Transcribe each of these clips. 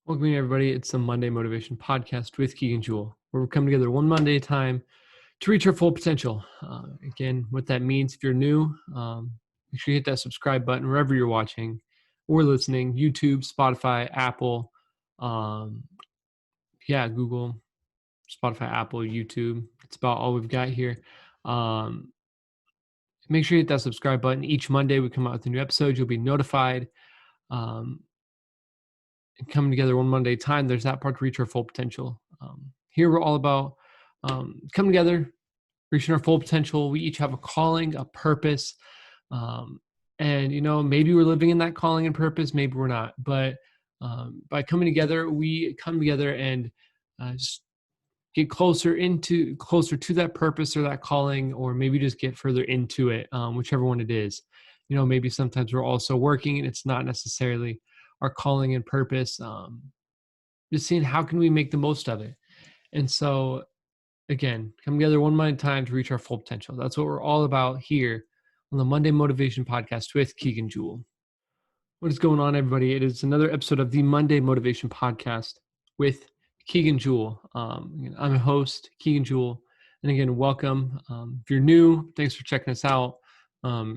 Welcome everybody. It's the Monday Motivation Podcast with Keegan Jewell, where we come together one Monday at a time to reach our full potential. Again, what that means, if you're new, make sure you hit that subscribe button wherever you're watching or listening, YouTube, Spotify, Apple, Google, Spotify, Apple, YouTube. It's about all we've got here. Make sure you hit that subscribe button. Each Monday we come out with a new episode. You'll be notified. Coming together one Monday at a time, there's that part to reach our full potential. Here we're all about coming together, reaching our full potential. We each have a calling, a purpose, and maybe we're living in that calling and purpose, maybe we're not. But by coming together, we come together and just get closer to that purpose or that calling, or maybe just get further into it, whichever one it is. Maybe sometimes we're also working and it's not necessarily our calling and purpose, just seeing how can we make the most of it. And so again, come together one Monday at a time to reach our full potential. That's what we're all about here on the Monday Motivation Podcast with Keegan Jewell. What is going on, everybody? It is another episode of the Monday Motivation Podcast with Keegan Jewell. I'm a host, Keegan Jewell. And again, welcome. If you're new, thanks for checking us out.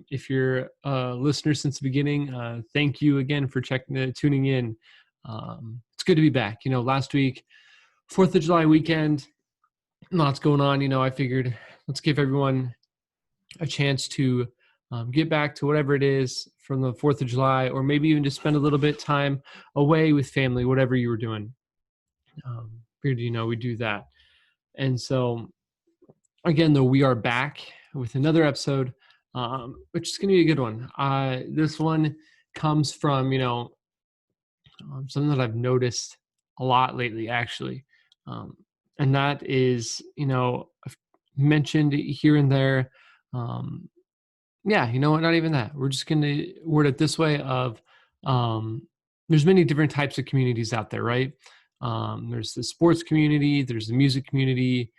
If you're a listener since the beginning, thank you again for tuning in. It's good to be back. Last week, 4th of July weekend, lots going on. I figured let's give everyone a chance to get back to whatever it is from the 4th of July, or maybe even just spend a little bit of time away with family, whatever you were doing. Figured, we do that. And so again, though, we are back with another episode, which is going to be a good one. This one comes from, something that I've noticed a lot lately, actually. And that is, I've mentioned here and there. Not even that. We're just going to word it this way of, there's many different types of communities out there, right? There's the sports community, there's the music community,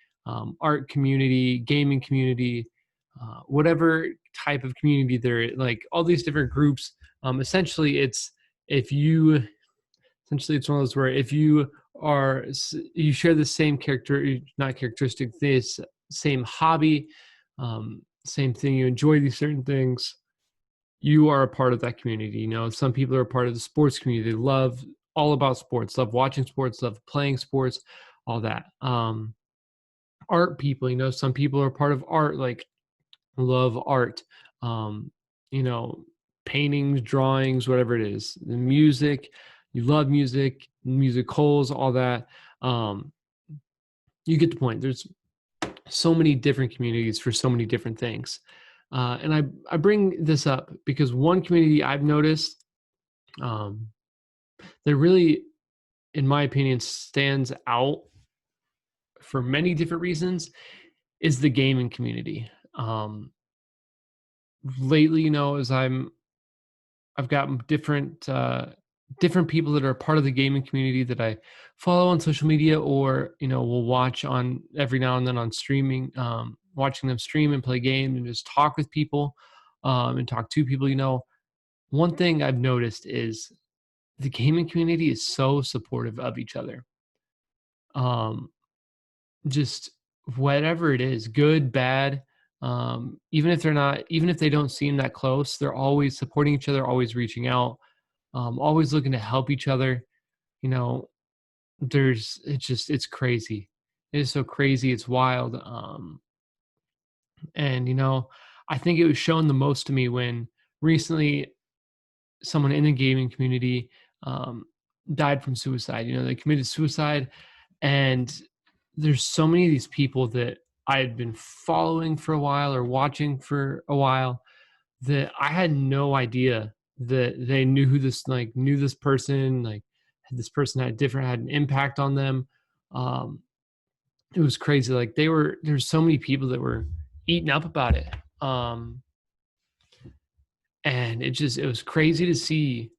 art community, gaming community, whatever type of community there, like all these different groups. Essentially it's one of those where if you share the same this same hobby, same thing, you enjoy these certain things, you are a part of that community. Some people are a part of the sports community. They love all about sports, love watching sports, love playing sports, all that. Art people, some people are part of art, like love art, paintings, drawings, whatever it is. The music, you love music, musicals, all that. You get the point. There's so many different communities for so many different things. And I bring this up because one community I've noticed that really, in my opinion, stands out for many different reasons is the gaming community. Lately, as I've gotten different people that are part of the gaming community that I follow on social media, or will watch on every now and then on streaming, watching them stream and play games and just talk with people, and talk to people. One thing I've noticed is the gaming community is so supportive of each other. Just whatever it is, good, bad, even if they don't seem that close, they're always supporting each other, always reaching out, always looking to help each other. It's crazy. It is so crazy. It's wild. And I think it was shown the most to me when recently someone in the gaming community died from suicide. They committed suicide, and there's so many of these people that I had been following for a while or watching for a while that I had no idea that they knew this person, like this person had an impact on them. It was crazy. Like there's so many people that were eating up about it. And it was crazy to see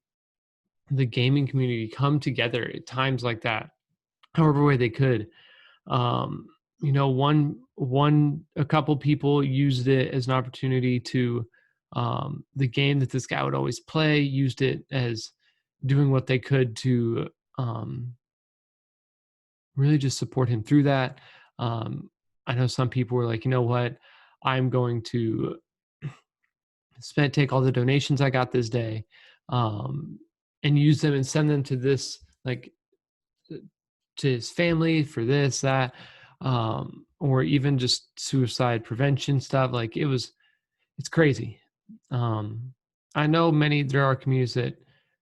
the gaming community come together at times like that, however way they could. A couple people used it as an opportunity to, the game that this guy would always play, used it as doing what they could to really just support him through that. I know some people were like, you know what, I'm going to take all the donations I got this day, um, and use them and send them to this, like, to his family for this, that, or even just suicide prevention stuff. Like, it's crazy. Um, I know there are communities that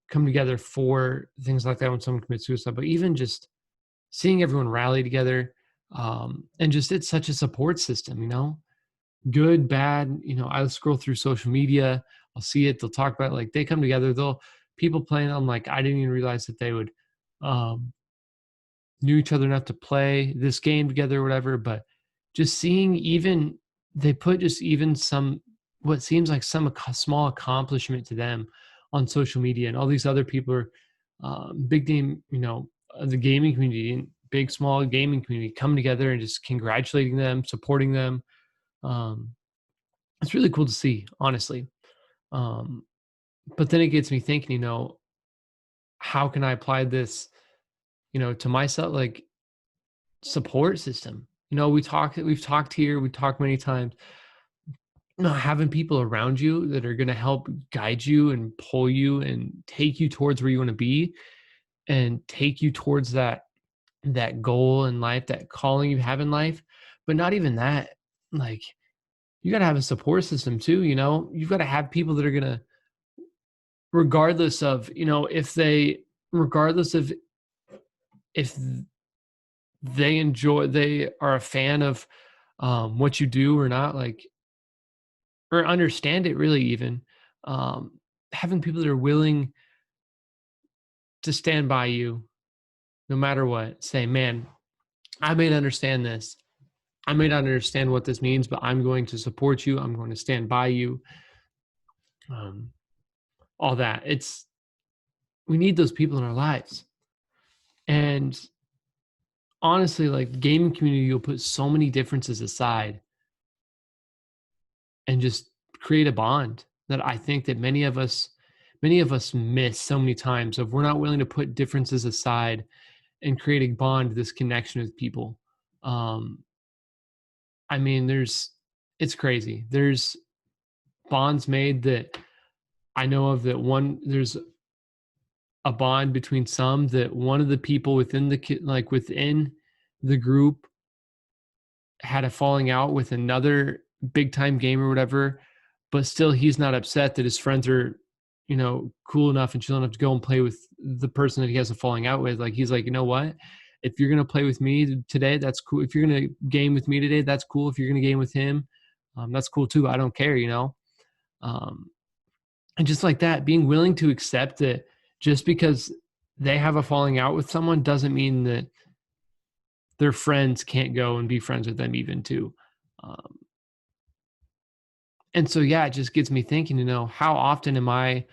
come together for things like that when someone commits suicide, but even just seeing everyone rally together, and just it's such a support system, good, bad. I scroll through social media, I'll see it, they'll talk about it, like they come together, people playing. I'm like, I didn't even realize that they would um, knew each other enough to play this game together or whatever. But just seeing, even they put just even some, what seems like some small accomplishment to them on social media, and all these other people are big name, the gaming community and big small gaming community come together and just congratulating them, supporting them. um, it's really cool to see, honestly. um, but then it gets me thinking, how can I apply this, to myself? Like, support system. We've talked here, we talked many times. Having people around you that are going to help guide you and pull you and take you towards where you want to be, and take you towards that goal in life, that calling you have in life. But not even that, like, you got to have a support system too. You've got to have people that are going to, regardless of, if regardless of if they are a fan of what you do or not, like, or understand it really, even, um, having people that are willing to stand by you no matter what, say, man, I may not understand this, I may not understand what this means, but I'm going to support you, I'm going to stand by you. um, all that, we need those people in our lives. And honestly, like, the gaming community will put so many differences aside and just create a bond that I think that many of us miss so many times, if we're not willing to put differences aside and create a bond, this connection with people. um I mean, it's crazy. There's bonds made that I know of, that there's a bond between some, that one of the people within within the group had a falling out with another big time gamer or whatever, but still he's not upset that his friends are, cool enough and chill enough to go and play with the person that he has a falling out with. Like, he's like, you know what? If you're gonna play with me today, that's cool. If you're gonna game with me today, that's cool. If you're gonna game with him, that's cool too. I don't care. Um, and just like that, being willing to accept that just because they have a falling out with someone doesn't mean that their friends can't go and be friends with them even too. Um, and so, yeah, it just gets me thinking, how often am I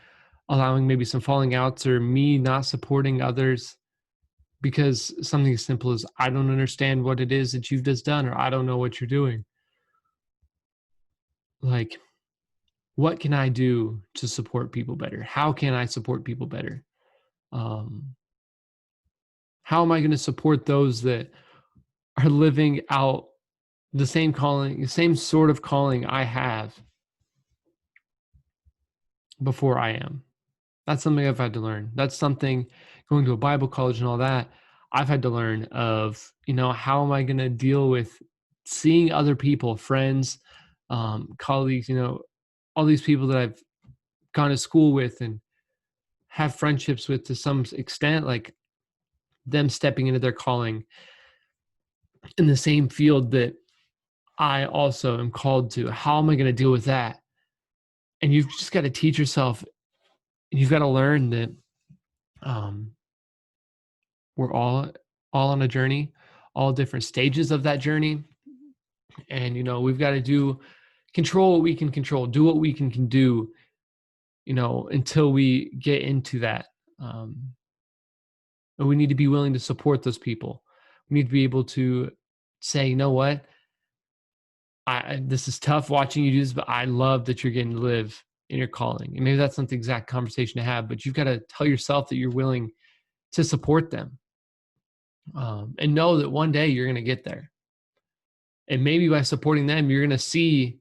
allowing maybe some falling outs, or me not supporting others because something as simple as, I don't understand what it is that you've just done, or I don't know what you're doing. Like, what can I do to support people better? How can I support people better? Um, how am I going to support those that are living out the same calling, the same sort of calling I have before I am? That's something I've had to learn. That's something, going to a Bible college and all that, I've had to learn of, how am I going to deal with seeing other people, friends, colleagues, all these people that I've gone to school with and have friendships with to some extent, like, them stepping into their calling in the same field that I also am called to. How am I going to deal with that? And you've just got to teach yourself, and you've got to learn that um, we're all on a journey, all different stages of that journey. And, we've got to control what we can control, do what we can do, until we get into that. And we need to be willing to support those people. We need to be able to say, you know what? This is tough watching you do this, but I love that you're getting to live in your calling. And maybe that's not the exact conversation to have, but you've got to tell yourself that you're willing to support them, and know that one day you're going to get there. And maybe by supporting them, you're going to see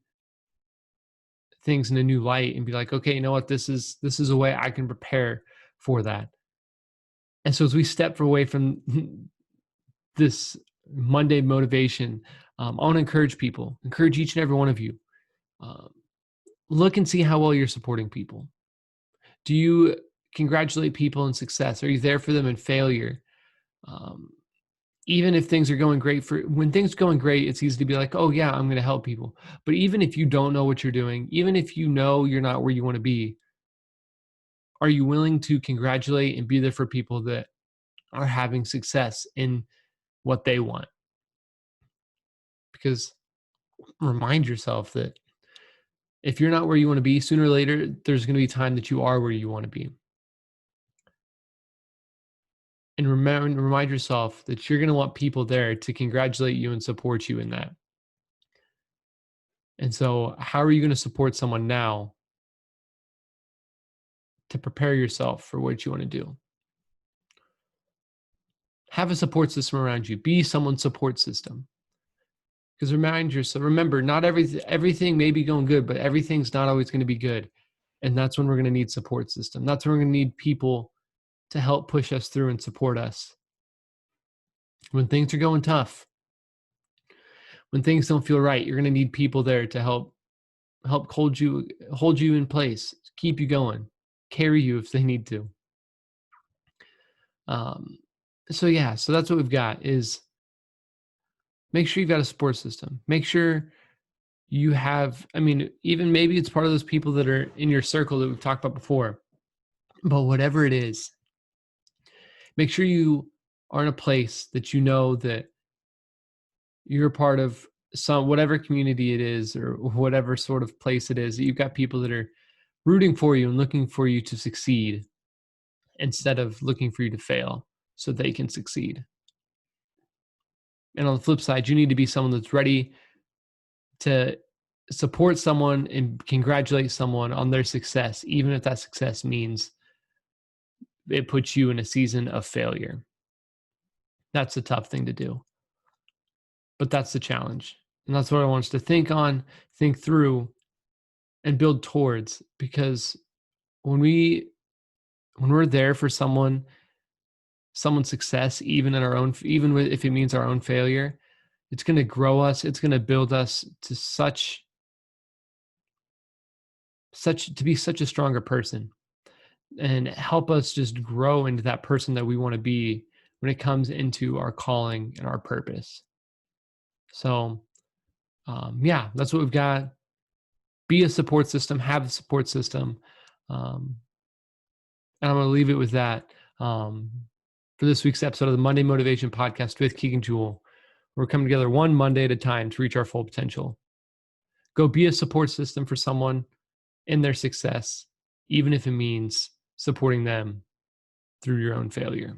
things in a new light and be like, okay, you know what? This is a way I can prepare for that. And so as we step away from this Monday motivation, I want to encourage each and every one of you, um, look and see how well you're supporting people. Do you congratulate people in success? Are you there for them in failure? Um, Even if things are going great, when things are going great, it's easy to be like, oh yeah, I'm going to help people. But even if you don't know what you're doing, even if you know you're not where you want to be, are you willing to congratulate and be there for people that are having success in what they want? Because remind yourself that if you're not where you want to be, sooner or later, there's going to be time that you are where you want to be. And remind yourself that you're going to want people there to congratulate you and support you in that. And so, how are you going to support someone now to prepare yourself for what you want to do? Have a support system around you. Be someone's support system. Because remember, not everything may be going good, but everything's not always going to be good. And that's when we're going to need support system. That's when we're going to need people to help push us through and support us. When things are going tough, when things don't feel right, you're going to need people there to help hold you in place, keep you going, carry you if they need to. So that's what we've got is make sure you've got a support system. Make sure you have, even maybe it's part of those people that are in your circle that we've talked about before, but whatever it is, make sure you are in a place that you know that you're part of whatever community it is or whatever sort of place it is, that you've got people that are rooting for you and looking for you to succeed instead of looking for you to fail so they can succeed. And on the flip side, you need to be someone that's ready to support someone and congratulate someone on their success, even if that success means it puts you in a season of failure. That's a tough thing to do, but that's the challenge. And that's what I want us to think on, think through, and build towards, because when we're there for someone's success, even if it means our own failure, it's going to grow us. It's going to build us to to be such a stronger person and help us just grow into that person that we want to be when it comes into our calling and our purpose. So, that's what we've got. Be a support system, have a support system. And I'm going to leave it with that for this week's episode of the Monday Motivation Podcast with Keegan Jewell. We're coming together one Monday at a time to reach our full potential. Go be a support system for someone in their success, even if it means supporting them through your own failure.